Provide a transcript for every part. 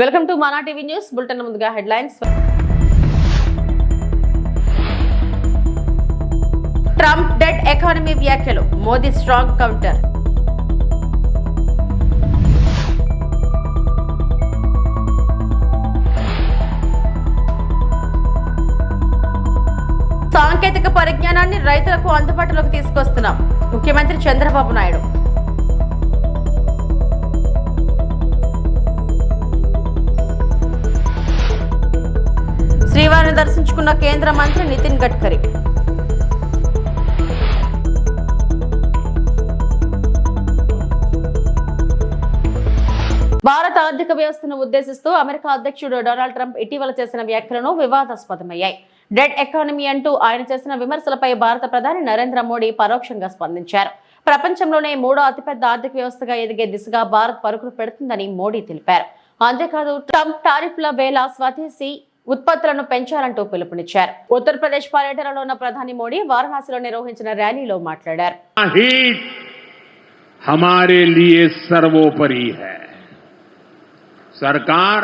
Welcome to Mana TV news bulletin. ముందుగా headlines. Trump dead economy వ్యాఖ్యలు, Modi strong counter. సాంకేతిక పరిజ్ఞానాన్ని రైతులకు అందుబాటులోకి తీసుకొస్తున్నాం, ముఖ్యమంత్రి చంద్రబాబు నాయుడు. శ్రీవారిని దర్శించుకున్న కేంద్ర మంత్రి నితిన్ గడ్కరీ. భారత ఆర్థిక వ్యవస్థను ఉద్దేశిస్తూ అమెరికా అధ్యక్షుడు డొనాల్డ్ ట్రంప్ ఇటీవల చేసిన వ్యాఖ్యలను వివాదాస్పదమయ్యాయి. డెడ్ ఎకానమీ అంటూ ఆయన చేసిన విమర్శలపై భారత ప్రధాని నరేంద్ర మోడీ పరోక్షంగా స్పందించారు. ప్రపంచంలోనే మూడో అతిపెద్ద ఆర్థిక వ్యవస్థగా ఎదిగే దిశగా భారత్ పరుగులు పెడుతుందని మోడీ తెలిపారు. అంతేకాదు, ట్రంప్ టారిఫ్ల వేళ స్వదేశీ ఉత్పత్తులను పెంచాలంటూ పిలుపునిచ్చారు. ఉత్తరప్రదేశ్ పర్యటనలో ఉన్న ప్రధాని మోడీ వారణాసిలో నిర్వహించిన ర్యాలీలో మాట్లాడారు. हमारे लिए सर्वोपरि है। सरकार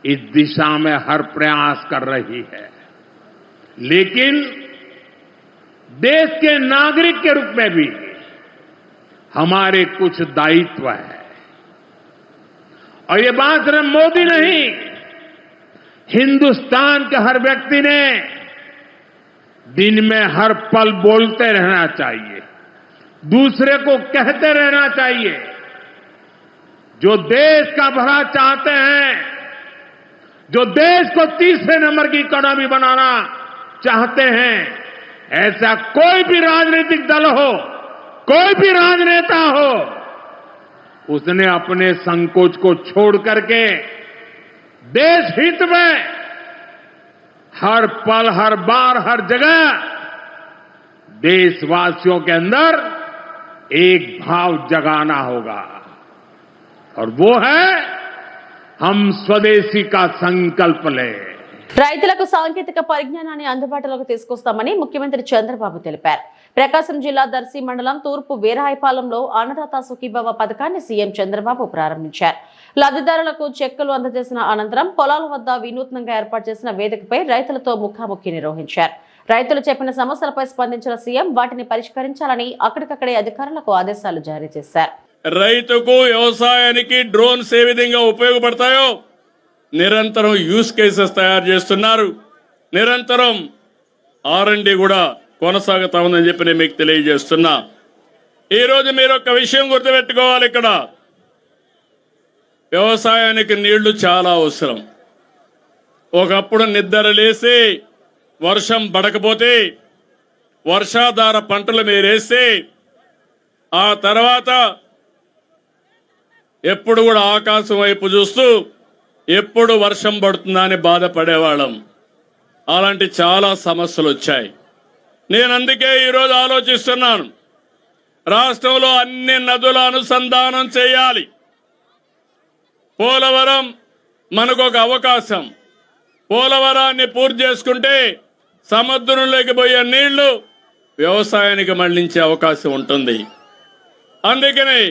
इस दिशा में हर प्रयास कर रही है, लेकिन देश के नागरिक के रूप में भी हमारे कुछ दायित्व है। और ये बात सिर्फ मोदी नहीं, हिंदुस्तान के हर व्यक्ति ने दिन में हर पल बोलते रहना चाहिए, दूसरे को कहते रहना चाहिए। जो देश का भला चाहते हैं, जो देश को तीसरे नंबर की इकोनॉमी बनाना चाहते हैं, ऐसा कोई भी राजनीतिक दल हो, कोई भी राजनेता हो, उसने अपने संकोच को छोड़ करके देश हित में हर पल, हर बार, हर जगह देशवासियों के अंदर एक भाव जगाना होगा, और वो है हम स्वदेशी का संकल्प लें। రైతులకు సాంకేతిక పరిజ్ఞానాన్ని అందుబాటులోకి తీసుకొస్తామని ముఖ్యమంత్రి చంద్రబాబు తెలిపారు. ప్రకాశం జిల్లా దర్శి మండలం తూర్పు వీరహాయపాలెంలో అన్నదాత సుఖీభవ పథకాన్ని సీఎం చంద్రబాబు ప్రారంభించారు. లబ్ధిదారులకు చెక్కులు అందజేసిన అనంతరం పొలాల వద్ద వినూత్నంగా ఏర్పాటు చేసిన వేదికపై రైతులతో ముఖాముఖి నిర్వహించారు. రైతులు చెప్పిన సమస్యలపై స్పందించిన సీఎం వాటిని పరిష్కరించాలని అక్కడికక్కడే అధికారులకు ఆదేశాలు జారీ చేశారు. రైతుకు వ్యవసాయానికి డ్రోన్స్ ఏ విధంగా ఉపయోగపడతాయో నిరంతరం యూస్ కేసెస్ తయారు చేస్తున్నారు. నిరంతరం R&D కూడా కొనసాగుతా ఉందని చెప్పి నేను మీకు తెలియజేస్తున్నా. ఈరోజు మీరు ఒక విషయం గుర్తుపెట్టుకోవాలి. ఇక్కడ వ్యవసాయానికి నీళ్లు చాలా అవసరం. ఒకప్పుడు నిద్ర లేసి వర్షం పడకపోతే వర్షాధార పంటలు మీరేస్తే ఆ తర్వాత ఎప్పుడు కూడా ఆకాశం వైపు చూస్తూ ఎప్పుడు వర్షం పడుతుందా అని బాధపడేవాళ్ళం. అలాంటి చాలా సమస్యలు వచ్చాయి. నేను అందుకే ఈరోజు ఆలోచిస్తున్నాను, రాష్ట్రంలో అన్ని నదుల అనుసంధానం చేయాలి. పోలవరం మనకు ఒక అవకాశం. పోలవరాన్ని పూర్తి చేసుకుంటే సముద్రంలోకి పోయే నీళ్లు వ్యవసాయానికి మళ్లించే అవకాశం ఉంటుంది. అందుకని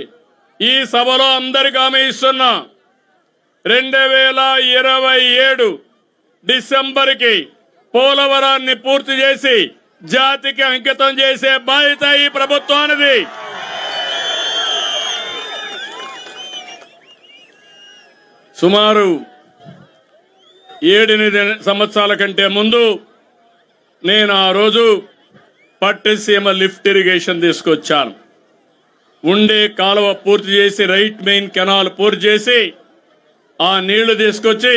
ఈ సభలో అందరికీ హామీ ఇస్తున్నా, 2027 డిసెంబర్కి పోలవరాన్ని పూర్తి చేసి జాతికి అంకితం చేసే బాధ్యత ఈ ప్రభుత్వానిది. సుమారు 7-8 సంవత్సరాల కంటే ముందు నేను ఆ రోజు పట్టిసీమ లిఫ్ట్ ఇరిగేషన్ తీసుకొచ్చాను. ఉండే కాలువ పూర్తి చేసి రైట్ మెయిన్ కెనాల్ పూర్తి చేసి ఆ నీళ్లు తీసుకొచ్చి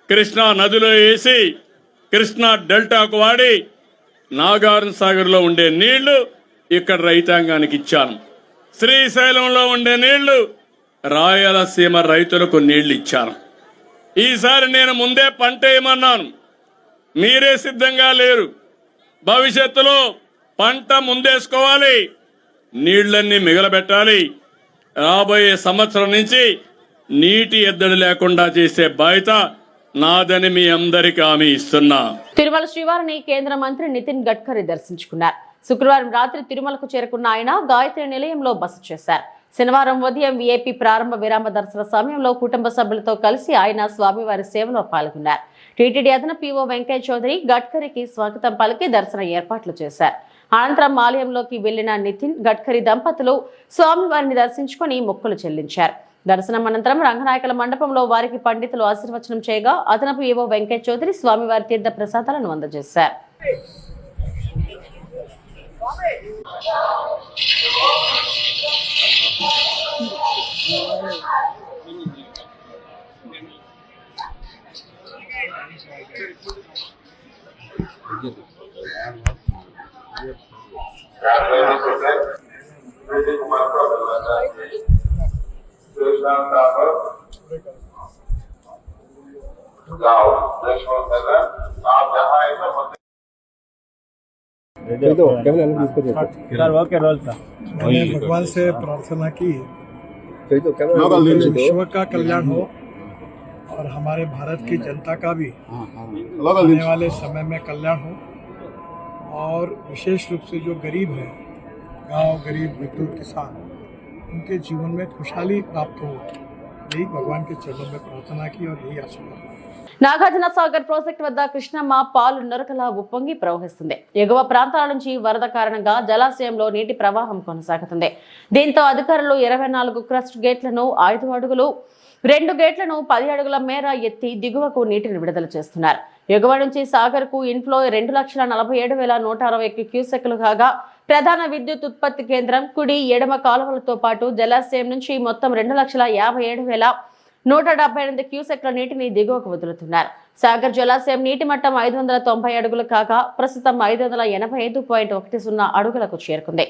కృష్ణా నదిలో వేసి కృష్ణా డెల్టాకు వాడి నాగార్జున సాగర్లో ఉండే నీళ్లు ఇక్కడ రైతాంగానికి ఇచ్చాను. శ్రీశైలంలో ఉండే నీళ్లు రాయలసీమ రైతులకు నీళ్లు ఇచ్చాను. ఈసారి నేను ముందే పంట వేయమన్నాను, మీరే సిద్ధంగా లేరు. భవిష్యత్తులో పంట ముందేసుకోవాలి, నీళ్లన్నీ మిగలబెట్టాలి. రాబోయే సంవత్సరం నుంచి నీటి ఎద్దడి లేకుండా చేసే బాధ్యత నాదని మీ అందరికీ హామీ ఇస్తున్నా. తిరుమల శ్రీవారిని కేంద్ర మంత్రి నితిన్ గడ్కరీ దర్శించుకున్నారు. శుక్రవారం రాత్రి తిరుమలకు చేరుకున్న ఆయన గాయత్రి నిలయంలో బస చేశారు. శనివారం ఉదయం వీఐపీ ప్రారంభ విరామ దర్శన సమయంలో కుటుంబ సభ్యులతో కలిసి ఆయన స్వామివారి సేవలో పాల్గొన్నారు. టీటీడీ అదనపు పీఓ వెంకయ్య చౌదరి గడ్కరీకి స్వాగతం పలికి దర్శన ఏర్పాట్లు చేశారు. అనంతరం ఆలయంలోకి వెళ్లిన నితిన్ గడ్కరీ దంపతులు స్వామివారిని దర్శించుకుని మొక్కులు చెల్లించారు. దర్శనం అనంతరం రంగనాయకుల మండపంలో వారికి పండితులు ఆశీర్వచనం చేయగా అదనపు పీఓ వెంకయ్య చౌదరి స్వామివారి తీర్థ ప్రసాదాలను అందజేశారు. भगवान से प्रार्थना की विश्व का कल्याण हो और हमारे भारत की जनता का भी आने वाले समय में कल्याण हो और विशेष रूप से जो गरीब है, गांव गरीब मजदूर किसान, उनके जीवन में खुशहाली प्राप्त हो, यही भगवान के चरणों में प्रार्थना की और यही आशीर्वाद। నాగార్జున సాగర్ ప్రాజెక్టు వద్ద కృష్ణమ్మ పాలు నొరకలా ఉప్పొంగి ప్రవహిస్తుంది. ఎగువ ప్రాంతాల నుంచి వరద కారణంగా జలాశయంలో నీటి ప్రవాహం కొనసాగుతుంది. దీంతో అధికారులు 24 క్రస్ట్ గేట్లను 5 అడుగులు 2 గేట్లను 10 అడుగుల మేర ఎత్తి దిగువకు నీటిని విడుదల చేస్తున్నారు. ఎగువ నుంచి సాగర్ కు ఇన్ఫ్లో 2,47,160 క్యూసెక్లు కాగా ప్రధాన విద్యుత్ ఉత్పత్తి కేంద్రం కుడి ఎడమ కాలువలతో పాటు జలాశయం నుంచి మొత్తం 2,57,178 క్యూసెక్ల నీటిని దిగువకు వదులుతున్నారు. సాగర్ జలాశయం నీటి మట్టం 590 అడుగులు కాగా ప్రస్తుతం 585.10 అడుగులకు చేరుకుంది.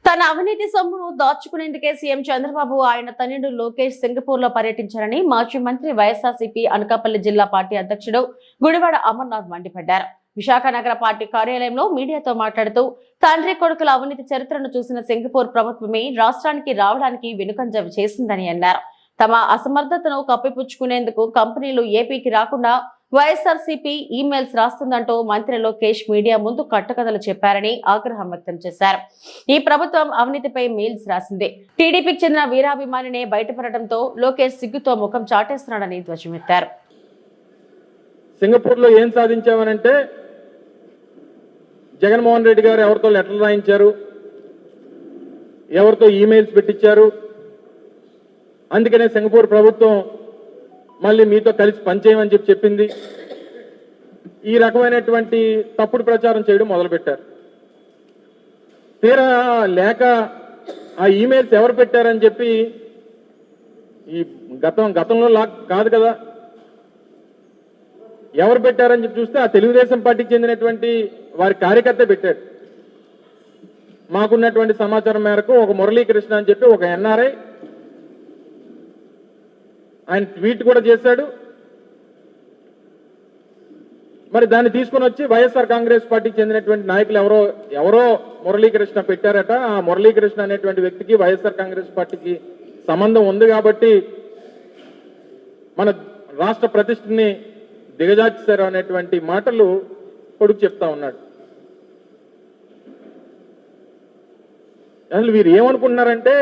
తన అవినీతి సొమ్మును దాచుకునేందుకే సీఎం చంద్రబాబు ఆయన తనయుడు లోకేష్ సింగపూర్ లో పర్యటించారని మాజీ మంత్రి వైఎస్ఆర్సీపీ అనకాపల్లి జిల్లా పార్టీ అధ్యక్షుడు గుడివాడ అమర్నాథ్ మండిపడ్డారు. విశాఖ నగర పార్టీ కార్యాలయంలో మీడియాతో మాట్లాడుతూ తండ్రి కొడుకుల అవినీతి చరిత్రను చూసిన సింగపూర్ ప్రభుత్వమే రాష్ట్రానికి రావడానికి వెనుకంజ చేసిందని అన్నారు. తమ అసమర్థతను కప్పిపుచ్చుకునేందుకు కంపెనీలు ఏపీకి రాకుండా వైఎస్ఆర్సీపీ ఈమెయిల్స్ రాస్తుందంటూ మంత్రి లోకేష్ మీడియా ముందు కట్టుకథలు చెప్పారని ఆగ్రహం వ్యక్తం చేశారు. ఈ ప్రభుత్వం అవినీతిపై మెయిల్స్ రాసింది. టీడీపీకి చెందిన వీరాభిమానినే బయటపడటంతో లోకేష్ సిగ్గుతో ముఖం చాటేస్తున్నాడని ధ్వజమెత్తారు. సింగపూర్ లో ఏం సాధించామనంటే జగన్మోహన్ రెడ్డి గారు ఎవరితో లెటర్లు రాయించారు, ఎవరితో ఈమెయిల్స్ పెట్టించారు. అందుకనే సింగపూర్ ప్రభుత్వం మళ్ళీ మీతో కలిసి పనిచేయమని చెప్పింది. ఈ రకమైనటువంటి తప్పుడు ప్రచారం చేయడం మొదలుపెట్టారు. తీరా లేక ఆ ఈమెయిల్స్ ఎవరు పెట్టారని చెప్పి ఈ గతంలో కాదు కదా, ఎవరు పెట్టారని చెప్పి చూస్తే ఆ తెలుగుదేశం పార్టీకి చెందినటువంటి వారి కార్యకర్త పెట్టాడు. మాకున్నటువంటి సమాచారం మేరకు ఒక మురళీకృష్ణ అని చెప్పి ఒక ఎన్ఆర్ఐ ఆయన ట్వీట్ కూడా చేశాడు. మరి దాన్ని తీసుకుని వచ్చి వైఎస్ఆర్ కాంగ్రెస్ పార్టీకి చెందినటువంటి నాయకులు ఎవరో మురళీకృష్ణ పెట్టారట. ఆ మురళీకృష్ణ అనేటువంటి వ్యక్తికి వైఎస్ఆర్ కాంగ్రెస్ పార్టీకి సంబంధం ఉంది కాబట్టి మన రాష్ట్ర ప్రతిష్టని దిగజార్చారు అనేటువంటి మాటలు కొడుకు చెప్తా ఉన్నాడు. అసలు వీరు ఏమనుకుంటున్నారంటే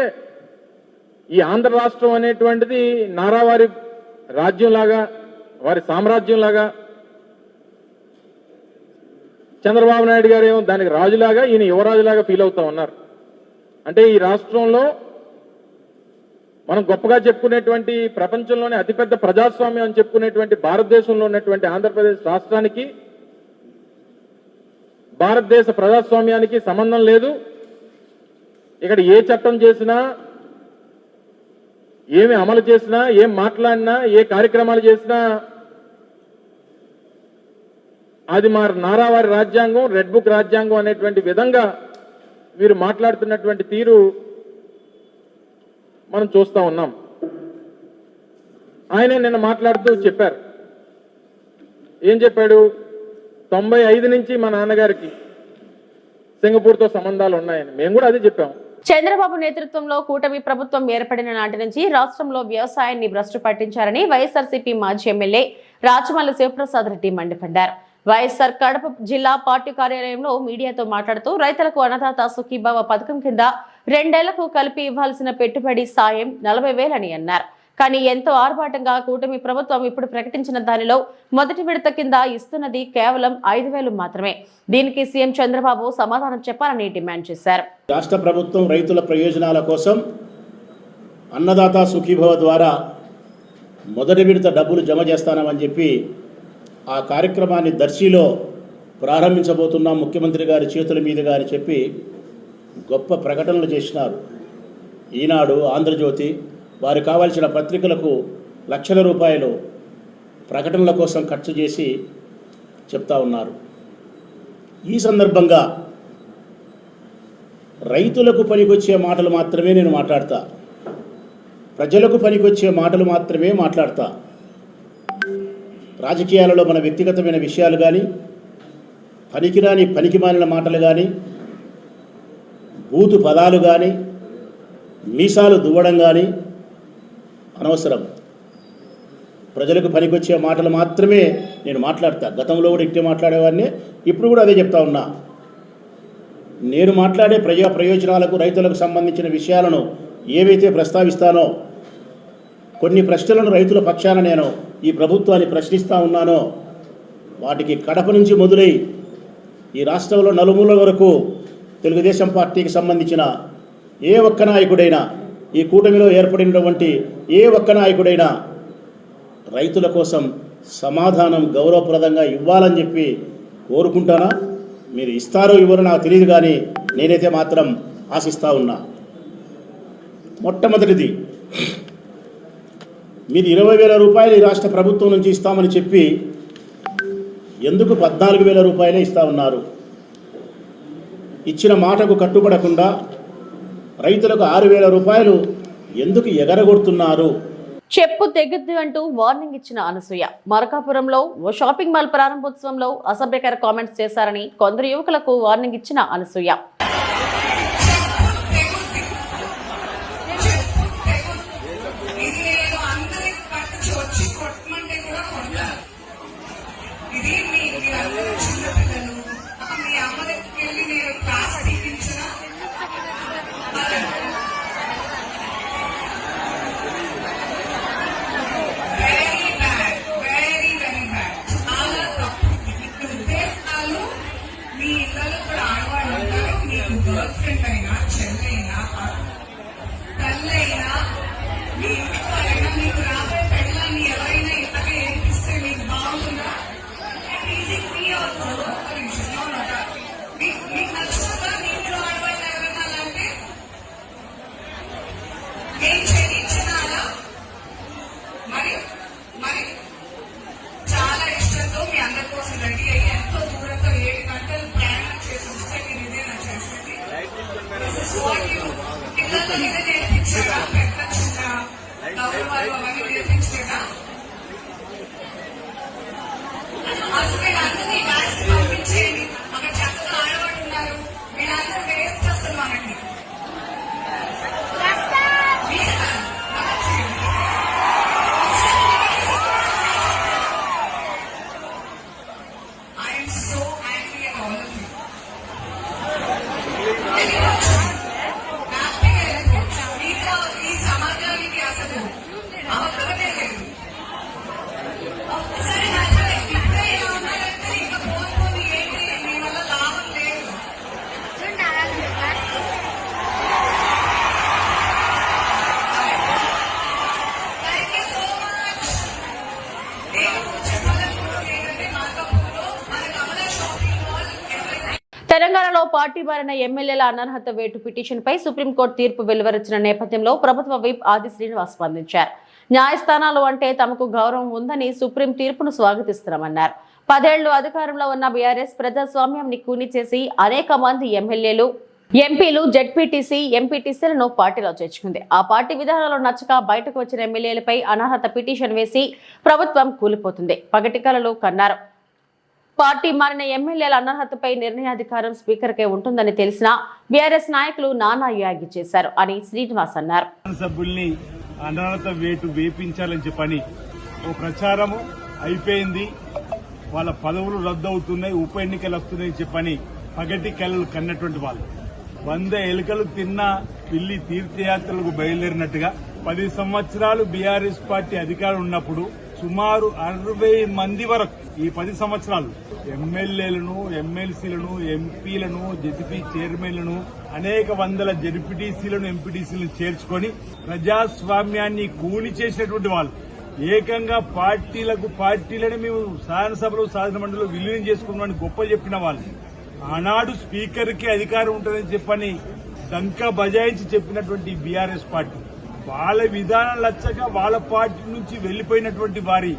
ఈ ఆంధ్ర రాష్ట్రం అనేటువంటిది నారావారి రాజ్యంలాగా, వారి సామ్రాజ్యంలాగా, చంద్రబాబు నాయుడు గారు ఏమో దానికి రాజులాగా, ఈయన యువరాజులాగా ఫీల్ అవుతా ఉన్నారు. అంటే ఈ రాష్ట్రంలో మనం గొప్పగా చెప్పుకునేటువంటి ప్రపంచంలోనే అతిపెద్ద ప్రజాస్వామ్యం అని చెప్పుకునేటువంటి భారతదేశంలో ఉన్నటువంటి ఆంధ్రప్రదేశ్ రాష్ట్రానికి భారతదేశ ప్రజాస్వామ్యానికి సంబంధం లేదు. ఇక్కడ ఏ చట్టం చేసినా, ఏమి అమలు చేసినా, ఏం మాట్లాడినా, ఏ కార్యక్రమాలు చేసినా అది మా నారావారి రాజ్యాంగం, రెడ్ బుక్ రాజ్యాంగం అనేటువంటి విధంగా వీరు మాట్లాడుతున్నటువంటి తీరు మనం చూస్తా ఉన్నాం. ఆయనే నిన్న మాట్లాడుతూ చెప్పారు. ఏం చెప్పాడు? 95 నుంచి మా నాన్నగారికి సింగపూర్తో సంబంధాలు ఉన్నాయని. మేము కూడా అదే చెప్పాం. చంద్రబాబు నేతృత్వంలో కూటమి ప్రభుత్వం ఏర్పడిన నాటి నుంచి రాష్ట్రంలో వ్యవసాయాన్ని భ్రష్టు పట్టించారని వైఎస్ఆర్సీపీ మాజీ ఎమ్మెల్యే రాచమల్లి శివప్రసాద్ రెడ్డి మండిపడ్డారు. వైఎస్ఆర్ కడప జిల్లా పార్టీ కార్యాలయంలో మీడియాతో మాట్లాడుతూ రైతులకు అన్నదాత సుఖీభావ పథకం కింద 2 ఏళ్లకు కలిపి ఇవ్వాల్సిన పెట్టుబడి సాయం 40,000 అని అన్నారు. కానీ ఎంతో ఆర్భాటంగా కూటమి ప్రభుత్వం ఇప్పుడు ప్రకటించిన దానిలో మొదటి విడత కింద ఇస్తున్నది కేవలం 5,000 మాత్రమే. దీనికి సీఎం చంద్రబాబు సమాధానం చెప్పాలని డిమాండ్ చేశారు. రాష్ట్ర ప్రభుత్వం రైతుల ప్రయోజనాల కోసం అన్నదాత సుఖీభవ ద్వారా మొదటి విడత డబ్బులు జమ చేస్తానని చెప్పి ఆ కార్యక్రమాన్ని దర్శిలో ప్రారంభించబోతున్నాం ముఖ్యమంత్రి గారి చేతుల మీదుగా అని చెప్పి గొప్ప ప్రకటనలు చేసినారు. ఈనాడు, ఆంధ్రజ్యోతి వారు కావాల్సిన పత్రికలకు లక్షల రూపాయలు ప్రకటనల కోసం ఖర్చు చేసి చెప్తా ఉన్నారు. ఈ సందర్భంగా రైతులకు పనికొచ్చే మాటలు మాత్రమే నేను మాట్లాడతా, ప్రజలకు పనికొచ్చే మాటలు మాత్రమే మాట్లాడతా. రాజకీయాలలో మన వ్యక్తిగతమైన విషయాలు కానీ, పనికిరాని పనికిమాలిన మాటలు కానీ, బూతు పదాలు కానీ, మీసాలు దువ్వడం కానీ అనవసరం. ప్రజలకు పనికొచ్చే మాటలు మాత్రమే నేను మాట్లాడతా. గతంలో కూడా ఇట్టే మాట్లాడేవాడిని, ఇప్పుడు కూడా అదే చెప్తా ఉన్నా. నేను మాట్లాడే ప్రజా ప్రయోజనాలకు, రైతులకు సంబంధించిన విషయాలను ఏవైతే ప్రస్తావిస్తానో, కొన్ని ప్రశ్నలను రైతుల పక్షాన నేను ఈ ప్రభుత్వాన్ని ప్రశ్నిస్తూ ఉన్నానో, వాటికి కడప నుంచి మొదలై ఈ రాష్ట్రంలో నలుమూల వరకు తెలుగుదేశం పార్టీకి సంబంధించిన ఏ ఒక్క నాయకుడైనా, ఈ కూటమిలో ఏర్పడినటువంటి ఏ ఒక్క నాయకుడైనా రైతుల కోసం సమాధానం గౌరవప్రదంగా ఇవ్వాలని చెప్పి కోరుకుంటానా. మీరు ఇస్తారో ఇవ్వరో నాకు తెలియదు, కానీ నేనైతే మాత్రం ఆశిస్తూ ఉన్నా. మొట్టమొదటిది, మీరు 20,000 రూపాయలు ఈ రాష్ట్ర ప్రభుత్వం నుంచి ఇస్తామని చెప్పి ఎందుకు 14,000 రూపాయలే ఇస్తా ఉన్నారు? ఇచ్చిన మాటకు కట్టుబడకుండా రైతులకు 6,000 రూపాయలు ఎందుకు ఎగరగొడుతున్నారు? చెప్పు తెగుద్దు అంటూ వార్నింగ్ ఇచ్చిన అనసూయ. మరకాపురంలో ఓ షాపింగ్ మాల్ ప్రారంభోత్సవంలో అసభ్యకర కామెంట్స్ చేశారని కొందరు యువకులకు వార్నింగ్ ఇచ్చిన అనసూయ. మీ ఇళ్ళలో కూడా ఆడవాళ్ళు ఉంటారు. మీ తెలంగాణలో పార్టీ మారిన ఎమ్మెల్యేల అనర్హత వేటు పిటిషన్పై సుప్రీంకోర్టు తీర్పు వెలువరించిన నేపథ్యంలో ప్రభుత్వ విప్ ఆది శ్రీనివాస్ స్పందించారు. న్యాయస్థానాలు అంటే తమకు గౌరవం ఉందని సుప్రీం తీర్పును స్వాగతిస్తున్నామన్నారు. 10 ఏళ్లు అధికారంలో ఉన్న బీఆర్ఎస్ ప్రజాస్వామ్యాన్ని కూని చేసి అనేక మంది ఎమ్మెల్యేలు, ఎంపీలు, జెడ్పీటీసీ, ఎంపీటీసీలను పార్టీలో చేర్చుకుంది. ఆ పార్టీ విధానాలు నచ్చక బయటకు వచ్చిన ఎమ్మెల్యేలపై అనర్హత పిటిషన్ వేసి ప్రభుత్వం కూలిపోతుంది. పగటి కలలు కన్నారు. పార్టీ మారిన ఎమ్మెల్యేల అనర్హతపై నిర్ణయాధికారం స్పీకర్కే ఉంటుందని తెలిసినా బీఆర్ఎస్ నాయకులు నానా యాగి చేశారు అని శ్రీనివాస్ అన్నారు. సభ్యుల్ని అనర్హత వేటు వేపించాలని చెప్పని ఓ ప్రచారము అయిపోయింది. వాళ్ళ పదవులు రద్దు అవుతున్నాయి, ఉప ఎన్నికలు వస్తున్నాయని చెప్పని పగటి కలలు కన్నటువంటి వాళ్ళు 100 ఎలుకలు తిన్న పిల్లి తీర్థయాత్రలకు బయలుదేరినట్టుగా 10 సంవత్సరాలు బీఆర్ఎస్ పార్టీ అధికారం ఉన్నప్పుడు సుమారు 60 మంది వరకు ఈ 10 సంవత్సరాలు ఎమ్మెల్యేలను, ఎమ్మెల్సీలను, ఎంపీలను, జెడ్పీ చైర్మన్లను, అనేక వందల జెడ్పీటీసీలను, ఎంపీటీసీలను చేర్చుకొని ప్రజాస్వామ్యాన్ని కూలి చేసినటువంటి వాళ్ళు ఏకంగా పార్టీలని మేము శాసనసభలో, శాసనమండలిలో విలీనం చేసుకున్నామని గొప్ప చెప్పిన వాళ్ళు ఆనాడు స్పీకర్ కి అధికారం ఉంటుందని చెప్పని దంకా బజాయించి చెప్పినటువంటి బీఆర్ఎస్ పార్టీ వాళ్ళ విధానం లచ్చక వాళ్ళ పార్టీ నుంచి వెళ్లిపోయినటువంటి వారి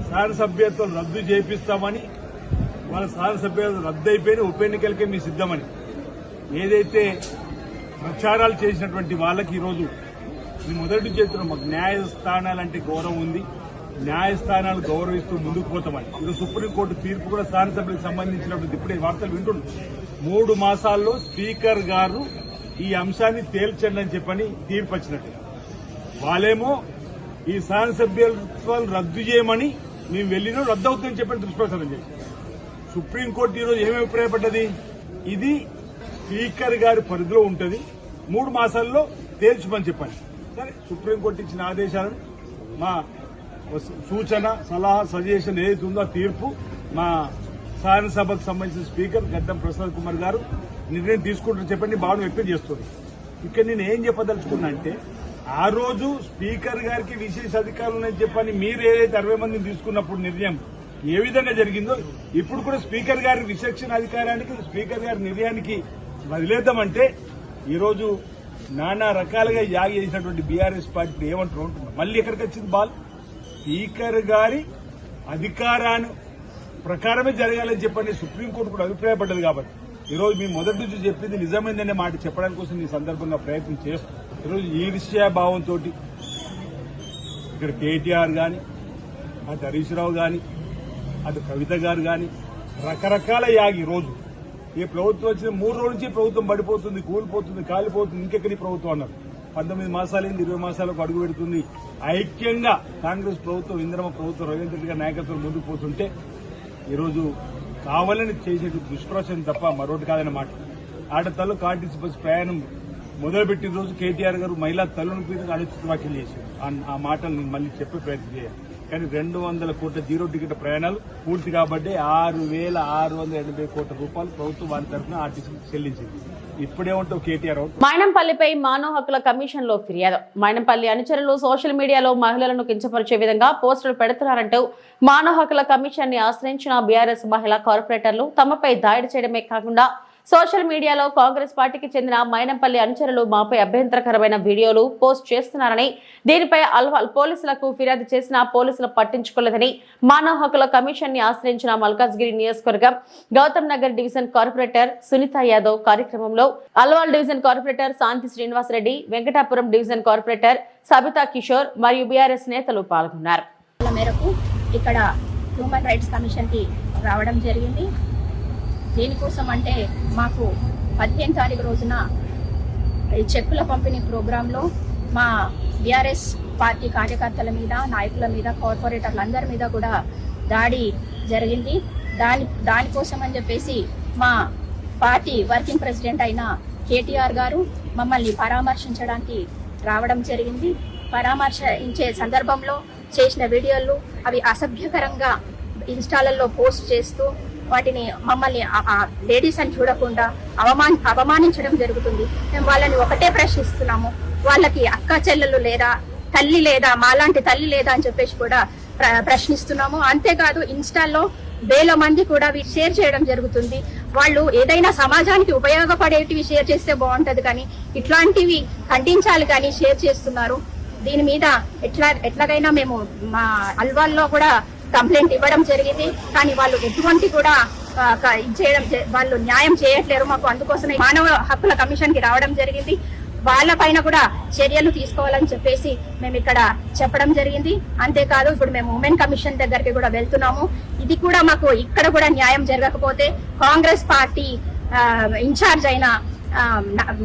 శాసనసభ్యత్వం రద్దు చేపిస్తామని, వాళ్ళ శాసనసభ్యత్వం రద్దు అయిపోయిన ఉప ఎన్నికలకే మీ సిద్దమని ఏదైతే ప్రచారాలు చేసినటువంటి వాళ్ళకి ఈరోజు ఈ మొదటి చేతులు మాకు న్యాయస్థానాలంటే గౌరవం ఉంది, న్యాయస్థానాలు గౌరవిస్తూ ముందుకు పోతామని ఈరోజు సుప్రీంకోర్టు తీర్పు కూడా శాసనసభ్యులకు సంబంధించినటువంటి ఇప్పుడే వార్తలు వింటున్నాం. 3 మాసాల్లో స్పీకర్ గారు ఈ అంశాన్ని తేల్చండి అని చెప్పని తీర్పు వచ్చినట్టు వాళ్ళేమో ఈ శాసనసభ్యత్వాలు రద్దు చేయమని మేము వెళ్ళినా రద్దు అవుతుందని చెప్పని దుష్ప్రచారం చేశారు. సుప్రీంకోర్టు ఈరోజు ఏమి అభిప్రాయపడ్డది, ఇది స్పీకర్ గారి పరిధిలో ఉంటుంది, 3 మాసాల్లో తేల్చమని చెప్పండి. సరే, సుప్రీంకోర్టు ఇచ్చిన ఆదేశాలను మా సూచన, సలహా, సజెషన్ ఏదైతే ఉందో ఆ తీర్పు మా శాసనసభకు సంబంధించిన స్పీకర్ గడ్డం ప్రసాద్ కుమార్ గారు నిర్ణయం తీసుకుంటారని చెప్పండి భావన వ్యక్తం చేస్తుంది. ఇక్కడ నేను ఏం చెప్పదలుచుకున్నా అంటే ఆ రోజు స్పీకర్ గారికి విశేష అధికారులు ఉన్నాయని చెప్పని మీరు ఏదైతే 60 మందిని తీసుకున్నప్పుడు నిర్ణయం ఏ విధంగా జరిగిందో ఇప్పుడు కూడా స్పీకర్ గారి విచక్షణ అధికారానికి, స్పీకర్ గారి నిర్ణయానికి వదిలేద్దామంటే ఈరోజు నానా రకాలుగా యాగి చేసినటువంటి బీఆర్ఎస్ పార్టీ ఏమంటారు ఉంటున్నారు. మళ్ళీ ఎక్కడికి వచ్చింది బాల్? స్పీకర్ గారి అధికారాన్ని ప్రకారమే జరగాలని చెప్పని సుప్రీంకోర్టు కూడా అభిప్రాయపడ్డది. కాబట్టి ఈరోజు మేము మొదటి నుంచి చెప్పింది నిజమైందనే మాట చెప్పడానికి కోసం ఈ సందర్భంగా ప్రయత్నం చేస్తాం. ఈరోజు ఈర్ష్యాభావంతో ఇక్కడ కేటీఆర్ గాని, అటు హరీష్ రావు గాని, అటు కవిత గారు గాని రకరకాల యాగి రోజు ఈ ప్రభుత్వం వచ్చిన 3 రోజుల నుంచి ప్రభుత్వం పడిపోతుంది, కూలిపోతుంది, కాలిపోతుంది, ఇంకెక్కడి ప్రభుత్వం అన్నారు. 19 మాసాలైంది, 20 మాసాలకు అడుగు పెడుతుంది. ఐక్యంగా కాంగ్రెస్ ప్రభుత్వం, ఇందిరమ్మ ప్రభుత్వం, రేవంత్ రెడ్డి గారి నాయకత్వం ముందుకు పోతుంటే ఈరోజు కావాలని చేసే దుష్ప్రచారం తప్ప మరొకటి కాదన్న మాట. ఆడతల్లు ఆర్టీసీ బస్సు ప్రయాణం మొదలుపెట్టిన రోజు కేటీఆర్ గారు మహిళా తల్లుల మీద అనుచిత వ్యాఖ్యలు చేశారు. ఆ మాటలు నేను మళ్ళీ చెప్పే ప్రయత్నం చేయాలి. కానీ 200 కోట్ల జీరో టికెట్ ప్రయాణాలు పూర్తి కాబట్టి 6,680 కోట్ల రూపాయలు ప్రభుత్వం వారి తరఫున ఆర్టీసీకి చెల్లించింది. ఇప్పుడేమంటావు కేటీఆర్? మైనంపల్లిపై మానవ హక్కుల కమిషన్ లో ఫిర్యాదు. మైనంపల్లి అనుచరులు సోషల్ మీడియాలో మహిళలను కించపరిచే విధంగా పోస్టులు పెడుతున్నారంటూ మానవ హక్కుల కమిషన్ ని ఆశ్రయించిన బీఆర్ఎస్ మహిళా కార్పొరేటర్లు తమపై దాడి చేయడమే కాకుండా సోషల్ మీడియాలో కాంగ్రెస్ పార్టీకి చెందిన మైనంపల్లి అనుచరులు మాపై అభ్యంతరకరమైన వీడియోలు పోస్ట్ చేస్తున్నారని, దీనిపై అల్వాల్ పోలీసులకు ఫిర్యాదు చేసినా పోలీసులు పట్టించుకోలేదని మానవ హక్కుల కమిషన్ ని ఆశ్రయించిన మల్కాజ్గిరి నియోజకవర్గం గౌతమ్ నగర్ డివిజన్ కార్పొరేటర్ సునీత యాదవ్ కార్యక్రమంలో అల్వాల్ డివిజన్ కార్పొరేటర్ శాంతి శ్రీనివాస్ రెడ్డి, వెంకటాపురం డివిజన్ కార్పొరేటర్ సబితా కిషోర్ మరియు బీఆర్ఎస్ నేతలు పాల్గొన్నారు. మేరకు ఇక్కడ హ్యూమన్ రైట్స్ కమిషన్ కి రావడం జరిగింది. దేనికోసం అంటే మాకు 15 తారీఖు రోజున చెక్కుల పంపిణీ ప్రోగ్రాంలో మా బీఆర్ఎస్ పార్టీ కార్యకర్తల మీద, నాయకుల మీద, కార్పొరేటర్లందరి మీద కూడా దాడి జరిగింది. దానికోసం అని చెప్పేసి మా పార్టీ వర్కింగ్ ప్రెసిడెంట్ అయిన కేటీఆర్ గారు మమ్మల్ని పరామర్శించడానికి రావడం జరిగింది. పరామర్శించే సందర్భంలో చేసిన వీడియోలు అవి అసభ్యకరంగా ఇన్స్టాలలో పోస్ట్ చేస్తూ వాటిని మమ్మల్ని లేడీస్ అని చూడకుండా అవమానించడం జరుగుతుంది. మేము వాళ్ళని ఒకటే ప్రశ్నిస్తున్నాము, వాళ్ళకి అక్క చెల్లెలు లేదా, తల్లి లేదా, మాలాంటి తల్లి లేదా అని చెప్పేసి కూడా ప్రశ్నిస్తున్నాము. అంతేకాదు ఇన్స్టాల్లో వేల మంది కూడా షేర్ చేయడం జరుగుతుంది. వాళ్ళు ఏదైనా సమాజానికి ఉపయోగపడేటివి షేర్ చేస్తే బాగుంటది, కానీ ఇట్లాంటివి ఖండించాలి కానీ షేర్ చేస్తున్నారు. దీని మీద ఎట్లాగైనా మేము మా అల్వాల్లో కూడా కంప్లైంట్ ఇవ్వడం జరిగింది, కానీ వాళ్ళు ఎటువంటి కూడా వాళ్ళు న్యాయం చేయట్లేరు మాకు. అందుకోసమే మానవ హక్కుల కమిషన్ కి రావడం జరిగింది. వాళ్ళ పైన కూడా చర్యలు తీసుకోవాలని చెప్పేసి మేము ఇక్కడ చెప్పడం జరిగింది. అంతేకాదు ఇప్పుడు మేము ఉమెన్ కమిషన్ దగ్గరికి కూడా వెళ్తున్నాము. ఇది కూడా మాకు ఇక్కడ కూడా న్యాయం జరగకపోతే కాంగ్రెస్ పార్టీ ఇన్ఛార్జ్ అయిన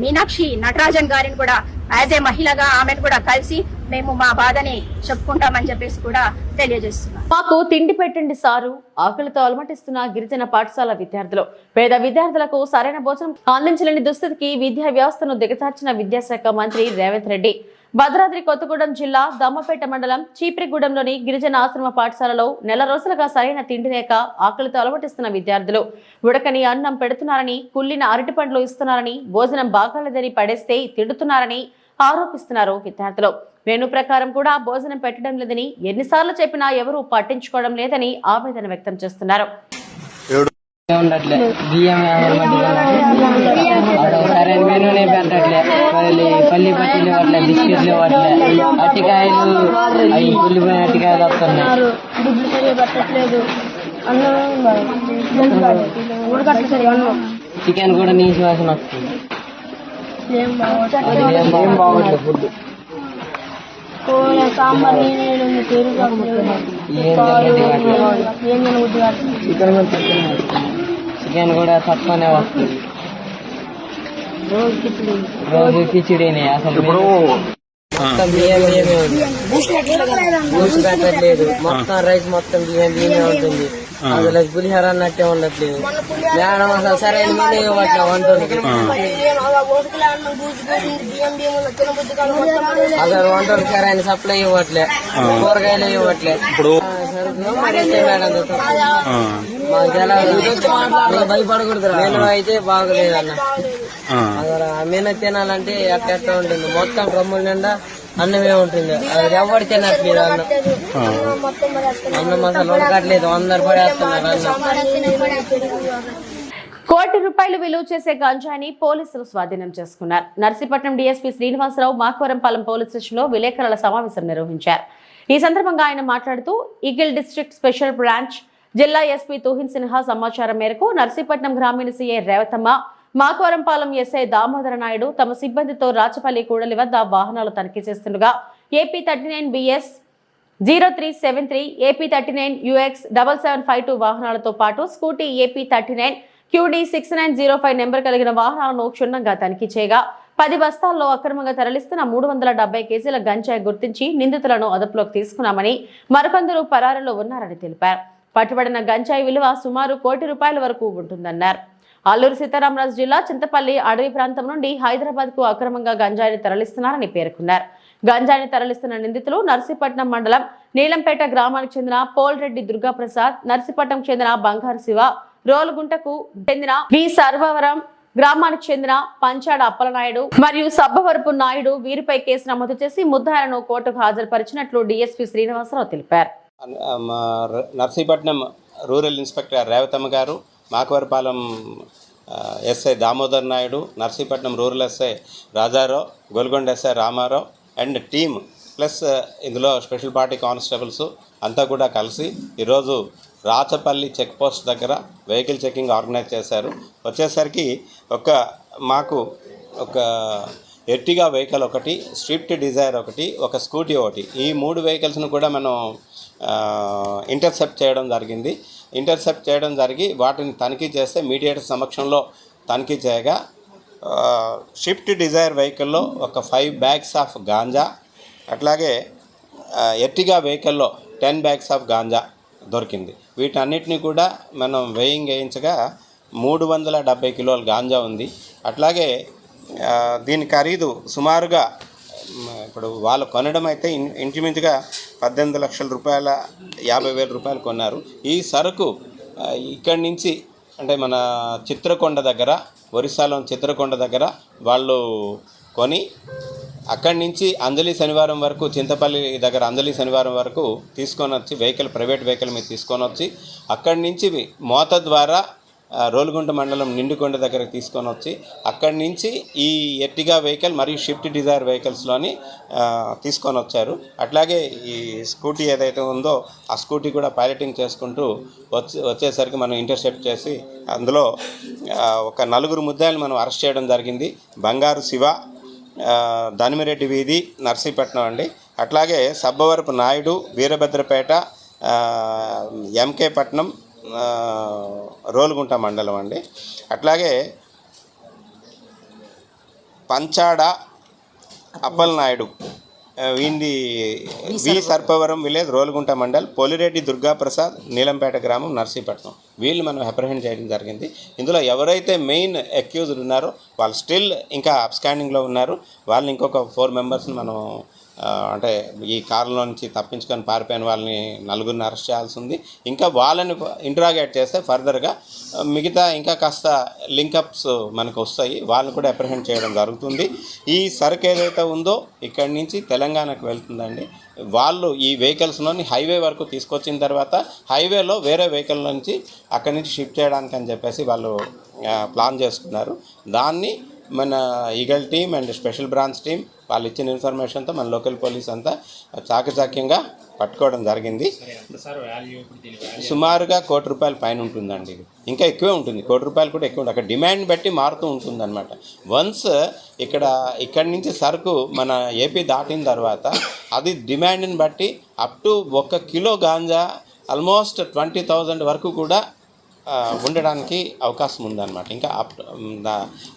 మీనాక్షి నటరాజన్ గారిని కూడా యాజ్ ఏ మహిళగా ఆమెను కూడా కలిసి మేము మా బాధని చెప్పుకుంటామని చెప్పేసి కూడా తెలియజేస్తున్నాం. మాకు తిండి పెట్టండి సారు, ఆకలితో అలమటిస్తున్న గిరిజన పాఠశాల విద్యార్థులు, పేద విద్యార్థులకు సరైన భోజనం అందించలేని దుస్థితికి విద్యా వ్యవస్థను దిగజార్చిన విద్యాశాఖ మంత్రి రేవంత్ రెడ్డి భద్రాద్రి కొత్తగూడెం జిల్లా దమ్మపేట మండలం చీప్రిగూడెంలోని గిరిజన ఆశ్రమ పాఠశాలలో నెల రోజులుగా సరైన తిండి లేక ఆకలితో అలమటిస్తున్న విద్యార్థులు ఉడకని అన్నం పెడుతున్నారని, కుళ్ళిన అరటి పండ్లు ఇస్తున్నారని, భోజనం బాగాలేదని పడేస్తే తిడుతున్నారని ఆరోపిస్తున్నారు విద్యార్థులు. మెనూ ప్రకారం కూడా భోజనం పెట్టడం లేదని ఎన్నిసార్లు చెప్పినా ఎవరూ పట్టించుకోవడం లేదని ఆవేదన వ్యక్తం చేస్తున్నారు. ఉండట్లే బియ్యం సరైన మెనూనే పెట్టట్లే, పల్లి పట్టీలు ఇవ్వట్లే, బిస్కెట్లు ఇవ్వట్లే, అట్టికాయలు అవి కుళ్ళిపోయిన అట్టికాయలు వస్తున్నాయి. చికెన్ కూడా నీసు వాసన వస్తుంది. ఏం బాగుంటుంది ఫుడ్. సాంబార్ చికెన్ కూడా తక్కువనే వస్తుంది. రోజు కిచిడీనే అసలు మొత్తం బియ్యమే బూస్ట్ పెట్టట్లేదు. మొత్తం రైస్ మొత్తం బియ్యమే ఉంటుంది. అసలు పులిహోర అన్నట్టే ఉండట్లేదు. మేడం అసలు సరైన మీదే ఇవ్వట్లే వంటలకి. అసలు వంటలు సరైన సప్లై ఇవ్వట్లే, కూరగాయలు ఇవ్వట్లే. మేడం మాకు ఎలా భయపడకూడదు. మెనూ అయితే బాగలేదు అన్న. అసలు మెనూ తినాలంటే ఎట్లా ఉంటుంది, మొత్తం డ్రమ్ముల నిండా అన్నమే ఉంటుంది. అది ఎవరు తినట్లేదు అన్నం. అన్నం అసలు ఉడకట్లేదు, అందరు పడేస్తున్నారు అన్నం. కోటి రూపాయలు విలువ చేసే గంజాయిని పోలీసులు స్వాధీనం చేసుకున్నారు. Narsipatnam DSP Srinivasarao Makavarapalem police station లో విలేకరుల సమావేశం నిర్వహించారు. ఈ సందర్భంగా ఆయన మాట్లాడుతూ ఈగిల్ డిస్ట్రిక్ట్ స్పెషల్ బ్రాంచ్ జిల్లా ఎస్పీ తుహిన్ సిన్హా సమాచారం మేరకు నర్సీపట్నం గ్రామీణ సీఐ రేవతమ్మ, మాకవరంపాలెం ఎస్ఐ దామోదర నాయుడు తమ సిబ్బందితో రాచపల్లి కూడలి వద్ద వాహనాలు తనిఖీ చేస్తుండగా ఏపీ 39 BS 0373, ఏపీ 39 UX 7752 వాహనాలతో పాటు స్కూటీ ఏపీ 39 QD 6905 నెంబర్ కలిగిన వాహనాలను క్షుణ్ణంగా తనిఖీ చేయగా 10 బస్తాల్లో అక్రమంగా తరలిస్తున్న 370 కేజీల గంజాయి గుర్తించి నిందితులను అదుపులోకి తీసుకున్నామని, మరికొందరు పరారీలో ఉన్నారని తెలిపారు. పట్టుబడిన గంజాయి విలువ సుమారు కోటి రూపాయల వరకు ఉంటుందన్నారు. అల్లూరు సీతారామరాజు జిల్లా చింతపల్లి అడవి ప్రాంతం నుండి హైదరాబాద్ కు అక్రమంగా గంజాయిని తరలిస్తున్నారని పేర్కొన్నారు. గంజాయిని తరలిస్తున్న నిందితులు నర్సీపట్నం మండలం నీలంపేట గ్రామానికి చెందిన పోల్రెడ్డి దుర్గాప్రసాద్, నర్సీపట్నం చెందిన బంగారు శివ, రోలుగుంటకు చెందిన వి సర్వవరం గ్రామానికి చెందిన పంచాడ అప్పలనాయుడు మరియు సబ్బవరపు నాయుడు. వీరిపై కేసు నమోదు చేసి ముద్దాయిలను కోర్టుకు హాజరుపరిచినట్లు డీఎస్పీ శ్రీనివాసరావు తెలిపారు. Narsipatnam rural inspector Revathamma garu, Makavarapalem SI Damodar Naidu, Narsipatnam rural SI Rajarao, Golconda SI Ramarao and team plus ఇందులో స్పెషల్ పార్టీ కానిస్టేబుల్స్ అంతా కూడా కలిసి ఈరోజు రాచపల్లి చెక్ పోస్ట్ దగ్గర వెహికల్ చెకింగ్ ఆర్గనైజ్ చేశారు. వచ్చేసరికి మాకు ఒక ఎర్టిగా వెహికల్ ఒకటి, స్విఫ్ట్ డిజైర్ ఒకటి, ఒక స్కూటీ ఒకటి, ఈ 3 వెహికల్స్ను కూడా మనం ఇంటర్సెప్ట్ చేయడం జరిగి వాటిని తనిఖీ చేస్తే మీడియేటర్ సమక్షంలో తనిఖీ చేయగా స్విఫ్ట్ డిజైర్ వెహికల్లో ఒక 5 బ్యాగ్స్ ఆఫ్ గాంజా, అట్లాగే ఎర్టిగా వెహికల్లో 10 బ్యాగ్స్ ఆఫ్ గాంజా దొరికింది. వీటన్నిటిని కూడా మనం వెయింగ్ వేయించగా 370 కిలోల గాంజా ఉంది. అట్లాగే దీని ఖరీదు సుమారుగా ఇప్పుడు వాళ్ళు కొనడం అయితే ఇంచుమించుగా 18 లక్షల రూపాయల 50,000 రూపాయలు కొన్నారు. ఈ సరుకు ఇక్కడి నుంచి అంటే మన చిత్రకొండ దగ్గర, ఒరిస్సాలో చిత్రకొండ దగ్గర వాళ్ళు కొని అక్కడి నుంచి అంజలి శనివారం వరకు, చింతపల్లి దగ్గర అంజలి శనివారం వరకు తీసుకొని వచ్చి ప్రైవేట్ వెహికల్ మీద తీసుకొని వచ్చి అక్కడి నుంచి మోత ద్వారా రోలుగుంట మండలం నిండుకొండ దగ్గరకు తీసుకొని వచ్చి అక్కడి నుంచి ఈ ఎర్టిగా వెహికల్ మరియు షిఫ్ట్ డిజైర్ వెహికల్స్లోని తీసుకొని వచ్చారు. అట్లాగే ఈ స్కూటీ ఏదైతే ఉందో ఆ స్కూటీ కూడా పైలటింగ్ చేసుకుంటూ వచ్చేసరికి మనం ఇంటర్సెప్ట్ చేసి అందులో ఒక 4 ముద్దాయిలు మనం అరెస్ట్ చేయడం జరిగింది. బంగారు శివ, దానిమిరెడ్డి వీధి, నర్సీపట్నం అండి. అట్లాగే సబ్బవరపు నాయుడు, వీరభద్రపేట, ఎంకే పట్నం, రోలుగుంట మండలం అండి. అట్లాగే పంచాడ అప్పలనాయుడు, వీంది వి సర్పవరం విలేజ్, రోలుగుంట మండల్, పోలిరెడ్డి దుర్గాప్రసాద్, నీలంపేట గ్రామం, నర్సీపట్నం. వీళ్ళు మనం అప్రహెండ్ చేయడం జరిగింది. ఇందులో ఎవరైతే మెయిన్ అక్యూజ్డ్ ఉన్నారో వాళ్ళు స్టిల్ ఇంకా అబ్స్కాండింగ్లో ఉన్నారు. వాళ్ళని ఇంకొక 4 మెంబర్స్ని మనం అంటే ఈ కారులో నుంచి తప్పించుకొని పారిపోయిన వాళ్ళని 4గురిని అరెస్ట్ చేయాల్సి ఉంది. ఇంకా వాళ్ళని ఇంట్రాగేట్ చేస్తే ఫర్దర్గా మిగతా ఇంకా కాస్త లింకప్స్ మనకు వస్తాయి, వాళ్ళని కూడా అప్రహెండ్ చేయడం జరుగుతుంది. ఈ సరుకు ఏదైతే ఉందో ఇక్కడి నుంచి తెలంగాణకు వెళ్తుందండి. వాళ్ళు ఈ వెహికల్స్లోని హైవే వరకు తీసుకొచ్చిన తర్వాత హైవేలో వేరే వెహికల్ నుంచి అక్కడి నుంచి షిఫ్ట్ చేయడానికి అని చెప్పేసి వాళ్ళు ప్లాన్ చేసుకున్నారు. దాన్ని మన eagle team and special branch team వాళ్ళు ఇచ్చిన ఇన్ఫర్మేషన్తో మన లోకల్ పోలీస్ అంతా చాకచక్యంగా పట్టుకోవడం జరిగింది. సుమారుగా ₹1,00,00,000 పైన ఉంటుందండి. ఇది ఇంకా ఎక్కువే ఉంటుంది, ₹1,00,00,000 కూడా ఎక్కువ ఉంటుంది. అక్కడ డిమాండ్ బట్టి మారుతూ ఉంటుందన్నమాట. వన్స్ ఇక్కడి నుంచి సరుకు మన ఏపీ దాటిన తర్వాత అది డిమాండ్ని బట్టి up to 1 kilo ganja almost 20,000 వరకు కూడా ఉండడానికి అవకాశం ఉందన్నమాట. ఇంకా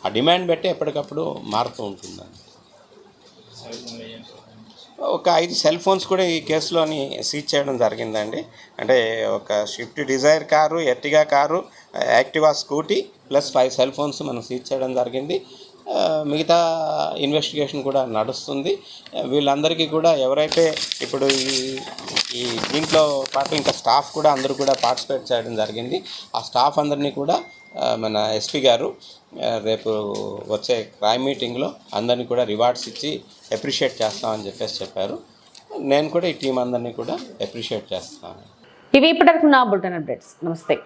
ఆ డిమాండ్ బట్టి ఎప్పటికప్పుడు మారుతూ ఉంటుందండి. ఒక 5 సెల్ ఫోన్స్ కూడా ఈ కేసులోని సీజ్ చేయడం జరిగిందండి. అంటే ఒక Swift Dzire car, Ertiga car, Activa scooty plus 5 cell phones మనం సీజ్ చేయడం జరిగింది. మిగతా ఇన్వెస్టిగేషన్ కూడా నడుస్తుంది. వీళ్ళందరికీ కూడా ఎవరైతే ఇప్పుడు ఈ దీంట్లో పాటు ఇంకా స్టాఫ్ కూడా అందరూ కూడా పార్టిసిపేట్ చేయడం జరిగింది. ఆ స్టాఫ్ అందరినీ కూడా మన ఎస్పీ గారు రేపు వచ్చే క్రైమ్ మీటింగ్లో అందరినీ కూడా రివార్డ్స్ ఇచ్చి అప్రిషియేట్ చేస్తామని చెప్పారు. నేను కూడా ఈ టీం అందరినీ కూడా అప్రిషియేట్ చేస్తాను. ఇవి ఇప్పటివరకు నా బులెటిన్ అప్డేట్స్. నమస్తే.